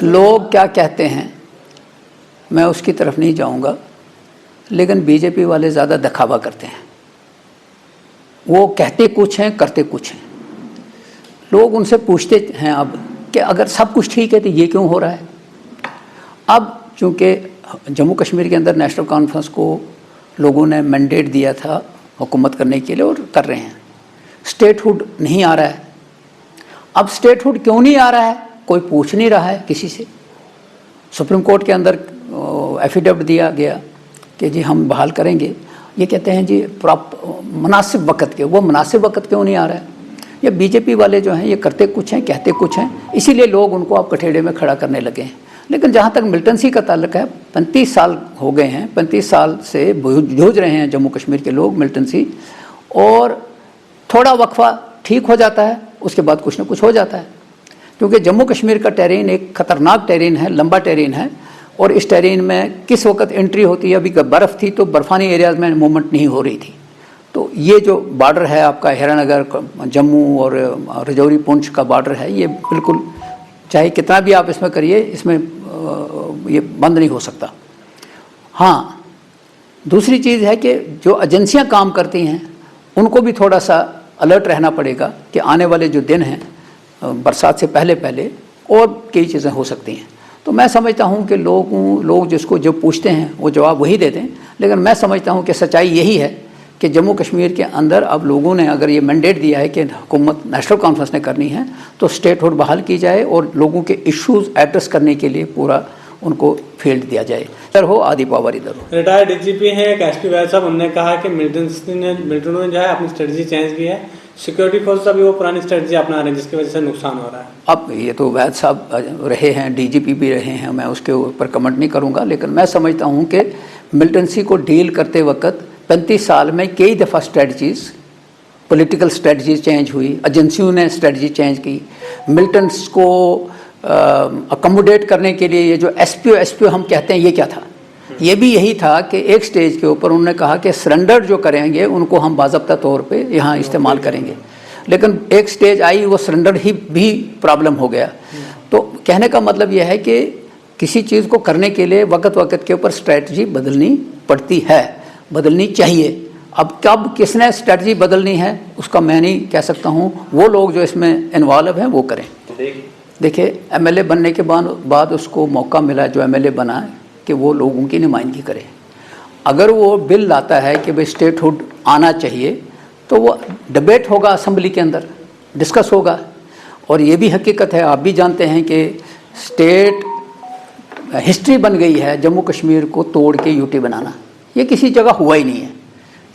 लोग क्या कहते हैं मैं उसकी तरफ नहीं जाऊंगा, लेकिन बीजेपी वाले ज़्यादा दिखावा करते हैं। वो कहते कुछ हैं, करते कुछ हैं। लोग उनसे पूछते हैं अब कि अगर सब कुछ ठीक है तो ये क्यों हो रहा है। अब चूँकि जम्मू कश्मीर के अंदर नेशनल कॉन्फ्रेंस को लोगों ने मैंडेट दिया था हुकूमत करने के लिए, और कर रहे हैं। स्टेटहुड नहीं आ रहा है। अब स्टेटहुड क्यों नहीं आ रहा है, कोई पूछ नहीं रहा है किसी से। सुप्रीम कोर्ट के अंदर एफिडेविट दिया गया कि जी हम बहाल करेंगे। ये कहते हैं जी मुनासिब वक्त के, वो मुनासिब वक्त क्यों नहीं आ रहा है। ये बीजेपी वाले जो हैं ये करते कुछ हैं, कहते कुछ हैं, इसीलिए लोग उनको अब कठेड़े में खड़ा करने लगे हैं। लेकिन जहाँ तक मिलिटेंसी का ताल्लुक है, 35 साल हो गए हैं, 35 साल से जूझ रहे हैं जम्मू कश्मीर के लोग मिलिटेंसी, और थोड़ा वक्फा ठीक हो जाता है, उसके बाद कुछ ना कुछ हो जाता है। क्योंकि जम्मू कश्मीर का टेरेन एक ख़तरनाक टेरेन है, लंबा टेरेन है, और इस टेरेन में किस वक्त एंट्री होती है। अभी बर्फ़ थी तो बर्फ़ानी एरियाज़ में मूवमेंट नहीं हो रही थी। तो ये जो बॉर्डर है आपका हीरानगर जम्मू और रजौरी पुंछ का बॉर्डर है, ये बिल्कुल चाहे कितना भी आप इसमें करिए, इसमें ये बंद नहीं हो सकता। हाँ, दूसरी चीज़ है कि जो एजेंसियां काम करती हैं उनको भी थोड़ा सा अलर्ट रहना पड़ेगा कि आने वाले जो दिन हैं बरसात से पहले पहले और कई चीज़ें हो सकती हैं। तो मैं समझता हूँ कि लोग जिसको जो पूछते हैं वो जवाब वही दे दें। लेकिन मैं समझता हूँ कि सच्चाई यही है कि जम्मू कश्मीर के अंदर अब लोगों ने अगर ये मैंडेट दिया है कि हुकूमत नेशनल कॉन्फ्रेंस ने करनी है, तो स्टेटहुड बहाल की जाए और लोगों के इश्यूज़ एड्रेस करने के लिए पूरा उनको फील्ड दिया जाए। इधर हो आदि पावर इधर हो। रिटायर्ड डीजीपी हैं एसपी वैद साहब, उन्होंने कहा कि मिलिटेंसी ने जो है अपनी स्ट्रेटजी चेंज की है, सिक्योरिटी फोर्स अभी वो पुरानी स्ट्रेटजी अपना रहे हैं जिसकी वजह से नुकसान हो रहा है। अब ये तो वैद साहब रहे हैं, डीजीपी भी रहे हैं, मैं उसके ऊपर कमेंट नहीं करूँगा। लेकिन मैं समझता हूँ कि मिलिटेंसी को डील करते वक्त 35 साल में कई दफ़ा स्ट्रेटजीज़, पॉलिटिकल स्ट्रेटजी चेंज हुई, एजेंसियों ने स्ट्रेटजी चेंज की। मिलिटेंट्स को अकोमोडेट करने के लिए ये जो एसपीओ हम कहते हैं, ये क्या था? ये भी यही था कि एक स्टेज के ऊपर उन्होंने कहा कि सरेंडर जो करेंगे उनको हम बाज़ाब्ता तौर पे यहाँ इस्तेमाल करेंगे। लेकिन एक स्टेज आई, वो सरेंडर ही भी प्रॉब्लम हो गया। तो कहने का मतलब यह है कि किसी चीज़ को करने के लिए वक्त के ऊपर स्ट्रेटजी बदलनी पड़ती है, बदलनी चाहिए। अब कब किसने स्ट्रेटजी बदलनी है उसका मैं नहीं कह सकता हूँ। वो लोग जो इसमें इन्वॉल्व हैं वो करें। देखिए, एमएलए बनने के बाद उसको मौका मिला, जो एमएलए बना, कि वो लोगों की नुमाइंदगी करे। अगर वो बिल लाता है कि भाई स्टेटहुड आना चाहिए, तो वो डिबेट होगा असेंबली के अंदर, डिस्कस होगा। और ये भी हकीकत है, आप भी जानते हैं कि स्टेट हिस्ट्री बन गई है जम्मू कश्मीर को तोड़ के यूटी बनाना। ये किसी जगह हुआ ही नहीं है।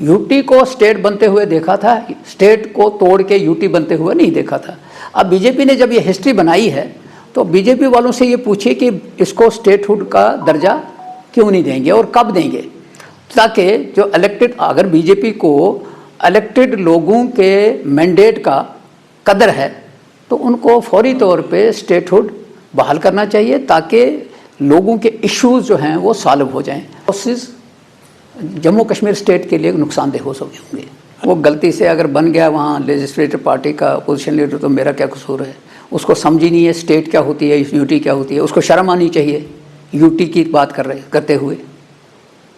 यूटी को स्टेट बनते हुए देखा था, स्टेट को तोड़ के यूटी बनते हुए नहीं देखा था। अब बीजेपी ने जब ये हिस्ट्री बनाई है तो बीजेपी वालों से ये पूछिए कि इसको स्टेटहुड का दर्जा क्यों नहीं देंगे और कब देंगे, ताकि जो इलेक्टेड, अगर बीजेपी को इलेक्टेड लोगों के मैंडेट का कदर है तो उनको फौरी तौर पे स्टेटहुड बहाल करना चाहिए, ताकि लोगों के इश्यूज जो हैं वो सॉल्व हो जाएं। प्रोसेस जम्मू कश्मीर स्टेट के लिए नुकसानदेह हो होंगे। वो गलती से अगर बन गया वहाँ लेजिस्लेटिव पार्टी का अपोजिशन लीडर, तो मेरा क्या कसूर है? उसको समझी नहीं है स्टेट क्या होती है, यूटी क्या होती है। उसको शर्म आनी चाहिए यूटी की बात करते हुए।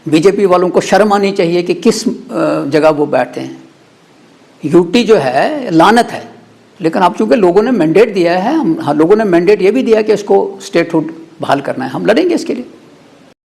बीजेपी वालों को शर्म आनी चाहिए कि किस जगह वो बैठते हैं। यूटी जो है लानत है, लेकिन अब चूँकि लोगों ने मैंडेट दिया है, लोगों ने मैंडेट ये भी दिया कि इसको स्टेटहुड बहाल करना है, हम लड़ेंगे इसके लिए।